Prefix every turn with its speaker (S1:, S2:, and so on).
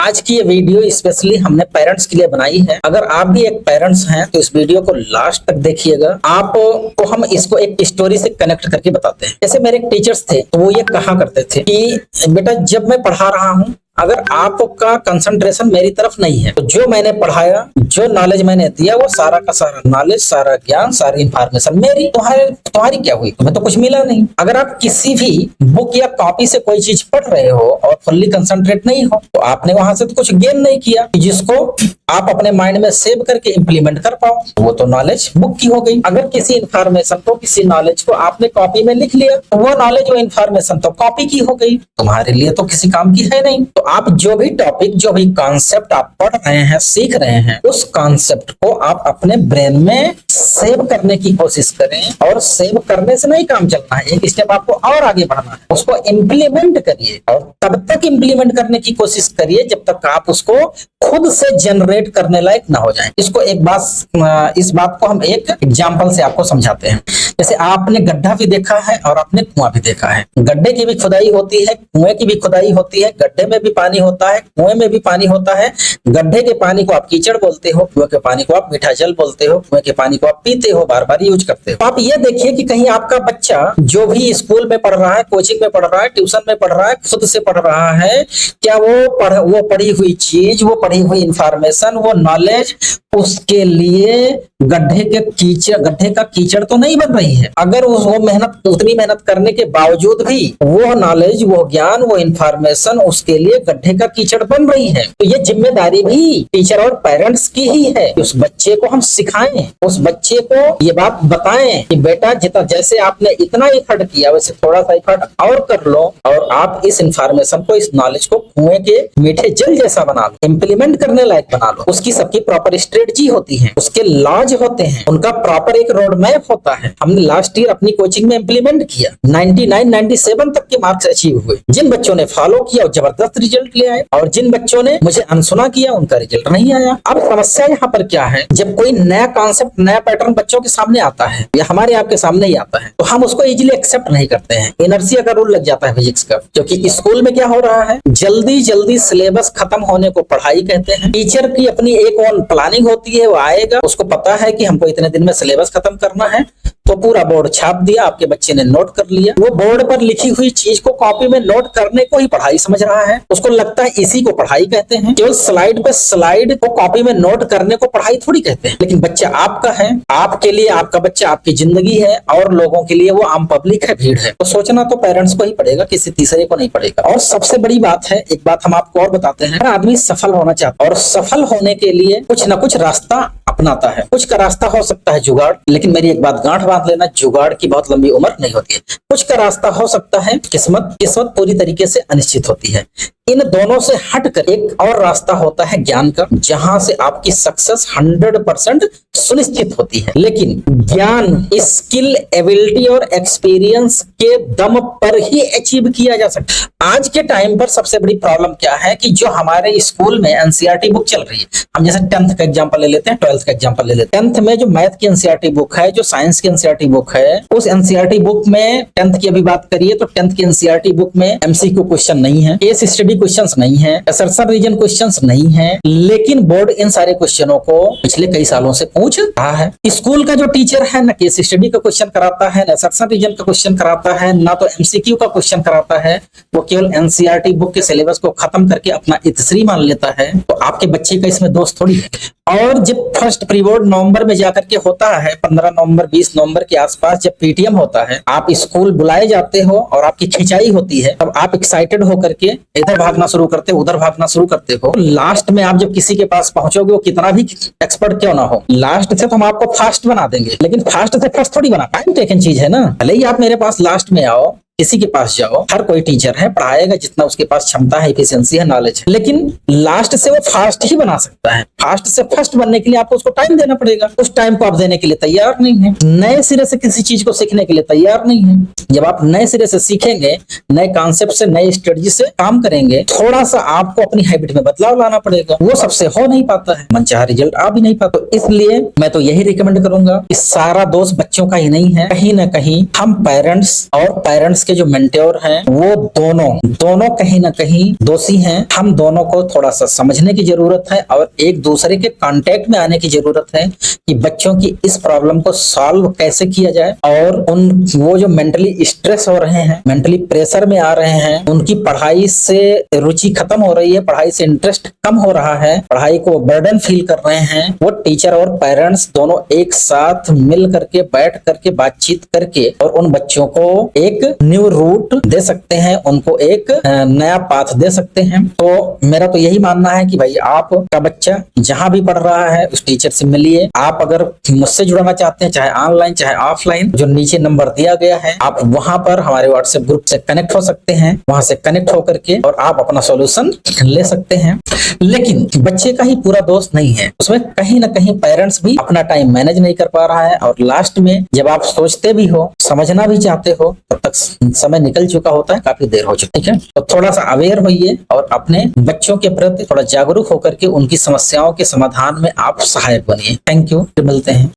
S1: आज की ये वीडियो स्पेशली हमने पेरेंट्स के लिए बनाई है। अगर आप भी एक पेरेंट्स हैं तो इस वीडियो को लास्ट तक देखिएगा। आपको हम इसको एक स्टोरी से कनेक्ट करके बताते हैं। जैसे मेरे एक टीचर्स थे तो वो ये कहा करते थे कि बेटा जब मैं पढ़ा रहा हूँ अगर आपका कंसंट्रेशन मेरी तरफ नहीं है तो जो मैंने पढ़ाया, जो नॉलेज मैंने दिया, वो सारा का सारा नॉलेज, सारा ज्ञान, सारी इंफॉर्मेशन मेरी, तुम्हारी क्या हुई? तुम्हें तो कुछ मिला नहीं। अगर आप किसी भी बुक या कॉपी से कोई चीज पढ़ रहे हो और फुल्ली कंसंट्रेट नहीं हो तो आपने वहां से तो कुछ गेन नहीं किया जिसको आप अपने माइंड में सेव करके इंप्लीमेंट कर पाओ। वो तो नॉलेज बुक की हो गई। अगर किसी इंफॉर्मेशन को, किसी नॉलेज को आपने कॉपी में लिख लिया तो वो नॉलेज, वो इंफॉर्मेशन तो कॉपी की हो गई, तुम्हारे लिए तो किसी काम की है नहीं। तो आप जो भी टॉपिक, जो भी कॉन्सेप्ट आप पढ़ रहे हैं, सीख रहे हैं, उस कॉन्सेप्ट को आप अपने ब्रेन में सेव करने की कोशिश करें। और सेव करने से नहीं काम चलना है, एक स्टेप आपको और आगे बढ़ना है। उसको इम्प्लीमेंट करिए और तब तक इम्प्लीमेंट करने की कोशिश करिए जब तक आप उसको खुद से जनरेट करने लायक ना हो जाए। इस बात को हम एक एग्जाम्पल से आपको समझाते हैं। जैसे आपने गड्ढा भी देखा है और आपने कुआं भी देखा है। गड्ढे की भी खुदाई होती है, कुएं की भी खुदाई होती है। गड्ढे में भी पानी होता है, कुएं में भी पानी होता है। गड्ढे के पानी को आप कीचड़ बोलते हो, कुएं के पानी को आप मीठा जल बोलते हो, कुएं के पानी को आप पीते हो, बार बार यूज करते हो। आप ये देखिए कि कहीं आपका बच्चा जो भी स्कूल में पढ़ रहा है, कोचिंग में पढ़ रहा है, ट्यूशन में पढ़ रहा है, खुद से पढ़ रहा है, क्या वो पढ़ी हुई चीज, वो पढ़ी हुई इंफॉर्मेशन, वो नॉलेज उसके लिए गड्ढे का कीचड़ तो नहीं बन रही है। अगर उतनी मेहनत करने के बावजूद भी वो नॉलेज, वो ज्ञान, वो इंफॉर्मेशन उसके लिए गड्ढे का कीचड़ बन रही है, तो ये जिम्मेदारी भी टीचर और पेरेंट्स की ही है। उस बच्चे को हम सिखाएं, उस बच्चे को ये बात बताएं कि बेटा जैसे आपने इतना एफर्ट किया वैसे थोड़ा सा एफर्ट और कर लो और आप इस इंफॉर्मेशन को, इस नॉलेज को कुएं के मीठे जल जैसा बना लो, इंप्लीमेंट करने लायक बना लो। उसकी सबकी प्रॉपर स्ट्रेटजी होती है, उसके लॉज होते हैं, उनका प्रॉपर एक रोड मैप होता है। हमने लास्ट ईयर अपनी कोचिंग में इंप्लीमेंट किया, 99-97 तक के मार्क्स अचीव हुए। जिन बच्चों ने फॉलो किया जबरदस्त रिजल्ट ले आए और जिन बच्चों ने मुझे अनसुना किया उनका रिजल्ट नहीं आया। अब समस्या यहाँ पर क्या है, जब कोई नया कॉन्सेप्ट, नया पैटर्न बच्चों के सामने आता है या हमारे आपके सामने ही आता है तो हम उसको इजीली एक्सेप्ट नहीं करते हैं। इनर्शिया का रूल लग जाता है फिजिक्स का, क्योंकि स्कूल में क्या हो रहा है, जल्दी जल्दी सिलेबस खत्म होने को पढ़ाई कहते हैं। टीचर की अपनी एक प्लानिंग होती है, वो आएगा, उसको पता है कि हमको इतने दिन में सिलेबस खत्म करना है, तो पूरा बोर्ड छाप दिया, आपके बच्चे ने नोट कर लिया। वो बोर्ड पर लिखी हुई चीज को कॉपी में नोट करने को ही पढ़ाई समझ रहा है, उसको लगता है इसी को पढ़ाई कहते हैं। केवल स्लाइड पे स्लाइड को कॉपी में नोट करने को पढ़ाई थोड़ी कहते हैं। लेकिन बच्चा आपका है, आपके लिए आपका बच्चा आपकी जिंदगी है और लोगों के लिए वो आम पब्लिक है, भीड़ है। तो सोचना तो पेरेंट्स को ही पड़ेगा, किसी तीसरे को नहीं पड़ेगा। और सबसे बड़ी बात है, एक बात हम आपको और बताते हैं, हर आदमी सफल होना चाहता है और सफल होने के लिए कुछ ना कुछ रास्ता अपनाता है। कुछ का रास्ता हो सकता है जुगाड़, लेकिन मेरी एक बात गांठ बांध लेना, जुगाड़ की बहुत लंबी उम्र नहीं होती है। कुछ का रास्ता हो सकता है किस्मत पूरी तरीके से अनिश्चित होती है। इन दोनों से हटकर एक और रास्ता होता है ज्ञान का, जहां से आपकी सक्सेस 100% सुनिश्चित होती है। लेकिन ज्ञान स्किल, एबिलिटी और एक्सपीरियंस के दम पर ही अचीव किया जा सकता है। आज के टाइम पर सबसे बड़ी प्रॉब्लम क्या है कि जो हमारे स्कूल में एनसीईआरटी बुक चल रही है, हम जैसे 10th का एग्जांपल ले लेते हैं, 12th का एग्जांपल ले लेते हैं। 10th में जो मैथ की एनसीईआरटी बुक है, जो साइंस की एनसीईआरटी बुक है, उस एनसीईआरटी बुक में 10th की अभी बात करिए तो 10th की एनसीईआरटी बुक में एमसीक्यू क्वेश्चन नहीं है, केस स्टडी क्वेश्चंस नहीं है, असर्शन रीजन क्वेश्चंस नहीं है। लेकिन बोर्ड इन सारे क्वेश्चनों को पिछले कई सालों से पूछ रहा है। स्कूल का जो टीचर है ना केस स्टडी का क्वेश्चन कराता है, ना असर्शन रीजन का क्वेश्चन कराता है, ना तो एमसीक्यू का क्वेश्चन कराता है। वो केवल एनसीईआरटी बुक के सिलेबस को खत्म करके अपना इतिश्री मान लेता है। तो आपके बच्चे का इसमें दोष थोड़ी है। और जब फर्स्ट प्री बोर्ड नवंबर में जाकर के होता है, 15 नवंबर 20 नवंबर के आसपास जब पीटीएम होता है, आप स्कूल बुलाए जाते हो और आपकी खिंचाई होती है, तब आप एक्साइटेड होकर के इधर भागना शुरू करते हो, उधर भागना शुरू करते हो। लास्ट में आप जब किसी के पास पहुंचोगे, वो कितना भी एक्सपर्ट क्यों ना हो, लास्ट से तो हम आपको फास्ट बना देंगे। लेकिन फास्ट से फर्स्ट थोड़ी बना, टाइम टेकन चीज है ना। भले ही आप मेरे पास लास्ट में आओ, किसी के पास जाओ, हर कोई टीचर है, पढ़ाएगा जितना उसके पास क्षमता है, एफिशिएंसी है, नॉलेज है। लेकिन लास्ट से वो फास्ट ही बना सकता है। फास्ट से फर्स्ट बनने के लिए आपको उसको टाइम देना पड़ेगा। उस टाइम को आप देने के लिए तैयार नहीं है, नए सिरे से किसी चीज को सीखने के लिए तैयार नहीं है। जब आप नए सिरे से सीखेंगे, नए कॉन्सेप्ट से, नई स्ट्रेटजी से काम करेंगे, थोड़ा सा आपको अपनी हैबिट में बदलाव लाना पड़ेगा। वो सबसे हो नहीं पाता है, मनचाहा रिजल्ट आ भी नहीं पाता। तो इसलिए मैं तो यही रिकमेंड करूंगा कि सारा दोष बच्चों का ही नहीं है, कहीं ना कहीं हम पेरेंट्स और पेरेंट्स के जो मेंटोर हैं वो दोनों कहीं ना कहीं दोषी हैं। हम दोनों को थोड़ा सा समझने की जरूरत है और एक दूसरे के कांटेक्ट में आने की जरूरत है कि बच्चों की इस प्रॉब्लम को सॉल्व कैसे किया जाए, और वो जो मेंटली स्ट्रेस हो रहे हैं, मेंटली प्रेशर में आ रहे हैं, उनकी पढ़ाई से रुचि खत्म हो रही है, पढ़ाई से इंटरेस्ट कम हो रहा है, पढ़ाई को बर्डन फील कर रहे हैं, वो टीचर और पेरेंट्स दोनों एक साथ मिल करके बैठ करके बातचीत करके और उन बच्चों को एक न्यू रूट दे सकते हैं, उनको एक नया पाथ दे सकते हैं। तो मेरा तो यही मानना है कि भाई आपका बच्चा जहां भी पढ़ रहा है उस टीचर से मिलिए। आप अगर मुझसे जुड़ना चाहते हैं, चाहे ऑनलाइन चाहे ऑफलाइन, जो नीचे नंबर दिया गया है आप वहां पर हमारे व्हाट्सएप ग्रुप से कनेक्ट हो सकते हैं, वहां से कनेक्ट होकर के और आप अपना सॉल्यूशन ले सकते हैं। लेकिन बच्चे का ही पूरा दोष नहीं है, उसमें कहीं ना कहीं पेरेंट्स भी अपना टाइम मैनेज नहीं कर पा रहा है, और लास्ट में जब आप सोचते भी हो, समझना भी चाहते हो, तब तक समय निकल चुका होता है, काफी देर हो चुकी है। ठीक है, तो थोड़ा सा अवेयर होइए और अपने बच्चों के प्रति थोड़ा जागरूक होकर के उनकी समस्याओं के समाधान में आप सहायक बनिए। थैंक यू, मिलते हैं।